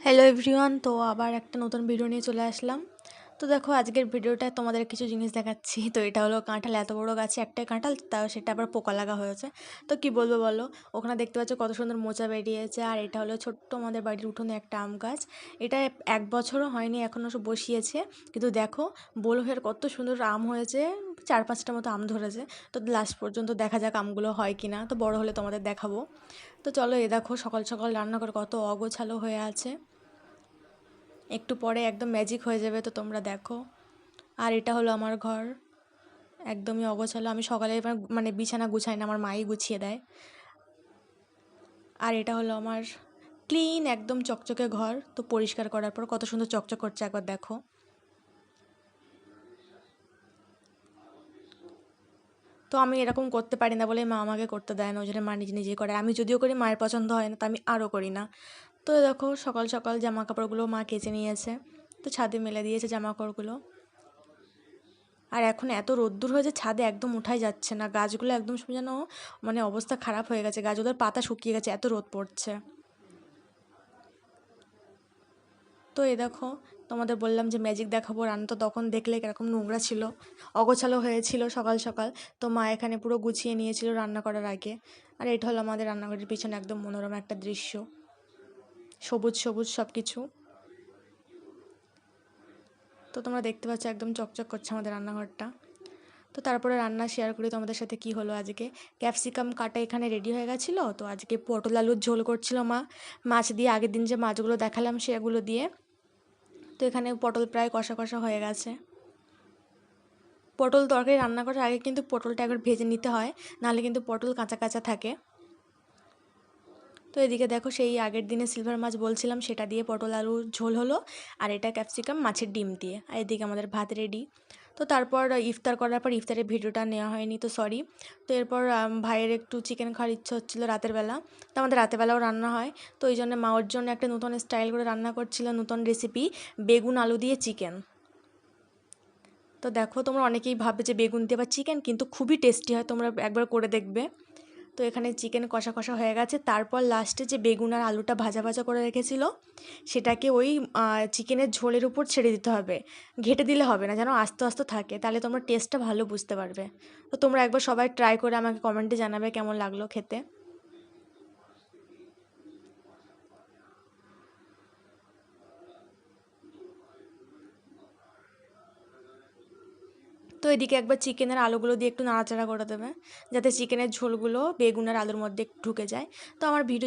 Hello everyone, তো আবার একটা নতুন ভিডিও নিয়ে চলে আসলাম। তো দেখো আজকের ভিডিওটায় তোমাদের কিছু জিনিস দেখাচ্ছি। তো এটা হলো কাঁঠাল, এত বড় গাছে একটাই কাঁঠাল, তাও সেটা আবার পোকা লাগা হয়েছে। তো কি বলবো বলো, ওখানে দেখতে পাচ্ছ কত সুন্দর মোচা বেরিয়েছে। আর এটা হলো ছোট্ট আমাদের বাড়ির উঠোনে একটা আম গাছ। এটা 1 বছরও হয়নি এখনও, সব বসিয়েছে। কিন্তু দেখো বড় হয়ে কত সুন্দর আম হয়েছে, 4-5টা মতো আম ধরেছে। তো লাস্ট পর্যন্ত দেখা যাক আমগুলো হয় কি না, তো বড় হলে তোমাদের দেখাবো। তো চলো, এ দেখো সকাল সকাল রান্না করে কত অগোছালো হয়ে আছে, একটু পরে একদম ম্যাজিক হয়ে যাবে, তো তোমরা দেখো। আর এটা হলো আমার ঘর, একদমই অগোছালো। আমি সকালে মানে বিছানা গুছাই না, আমার মাই গুছিয়ে দেয়। আর এটা হলো আমার ক্লিন একদম চকচকে ঘর, তো পরিষ্কার করার পর কত সুন্দর চকচক করছে, একবার দেখো। তো আমি এরকম করতে পারি না বলে মা আমাকে করতে দেয় না, ওই জন্য মা নিজে নিজেই করে। আমি যদিও করি, মায়ের পছন্দ হয় না, তো আমি আরও করি না। তো দেখো সকাল সকাল জামা কাপড়গুলো মা কেচে নিয়েছে, তো ছাদে মেলে দিয়েছে জামা কাপড়গুলো। আর এখন এত রোদ্দুর হয়েছে, ছাদে একদম উঠাই যাচ্ছে না, গাছগুলো একদম সব যেন মানে অবস্থা খারাপ হয়ে গেছে, গাছগুলোর পাতা শুকিয়ে গেছে, এত রোদ পড়ছে। তো এই দেখো, তোমাদের বললাম যে ম্যাজিক দেখাবো, রান্না তো তখন দেখলে কিরকম নোংরা ছিল, অগোছালো হয়েছিল সকাল সকাল। তো মা এখানে পুরো গুছিয়ে নিয়েছিল রান্না করার আগে। আর এটা হলো আমাদের রান্নাঘরের পিছনে একদম মনোরম একটা দৃশ্য, সবুজ সবুজ সব কিছু। তো তোমরা দেখতে পাচ্ছ একদম চকচক করছে আমাদের রান্নাঘরটা। তো তারপরে রান্না শেয়ার করি তোমাদের সাথে কি হলো আজকে। ক্যাপসিকাম কাটা এখানে রেডি হয়ে গেছিলো, তো আজকে পটল আলুর ঝোল করছিল মা, মাছ দিয়ে, আগের দিন যে মাছগুলো দেখালাম সেগুলো দিয়ে। তো এখানে পটল প্রায় কষা কষা হয়ে গেছে। পটল তরকারি রান্না করার আগে কিন্তু পটলটা একবার ভেজে নিতে হয়, নাহলে কিন্তু পটল কাঁচা কাঁচা থাকে। তো এদিকে দেখো, সেই আগের দিনে সিলভার মাছ বলছিলাম, সেটা দিয়ে পটল আলুর ঝোল হলো। আর এটা ক্যাপসিকাম মাছের ডিম দিয়ে। আর এদিকে আমাদের ভাত রেডি। তো তারপর ইফতার করার পর ইফতারের ভিডিওটা নেওয়া হয়নি, তো সরি। তো এরপর ভাইয়ের একটু চিকেন খাওয়ার ইচ্ছা হচ্ছিলো রাতের বেলা। তো আমাদের রাতের বেলাও রান্না হয়, তো ওই জন্য মা ওর জন্য একটা নতুন স্টাইল করে রান্না করছিল, নতুন রেসিপি, বেগুন আলু দিয়ে চিকেন। তো দেখো, তোমরা অনেকেই ভাববে যে বেগুন দিয়ে আবার চিকেন, কিন্তু খুবই টেস্টি হয়, তোমরা একবার করে দেখবে। তো এখানে চিকেন কষা কষা হয়ে গেছে, তারপর লাস্টে যে বেগুন আর আলুটা ভাজা ভাজা করে রেখেছিল, সেটাকে ওই চিকেনের ঝোলের উপর ছেড়ে দিতে হবে। ঘেটে দিলে হবে না, যেন আস্তে আস্তে থাকে, তাহলে তোমরা টেস্টটা ভালো বুঝতে পারবে। তো তোমরা একবার সবাই ট্রাই করে আমাকে কমেন্টে জানাবে কেমন লাগলো খেতে। তো এদিকে একবার চিকেনের আলুগুলো দিয়ে একটু নাড়াচাড়া করে দেবে, যাতে চিকেনের ঝোলগুলো বেগুন আর আলুর মধ্যে ঢুকে যায়। তো আমার ভিডিও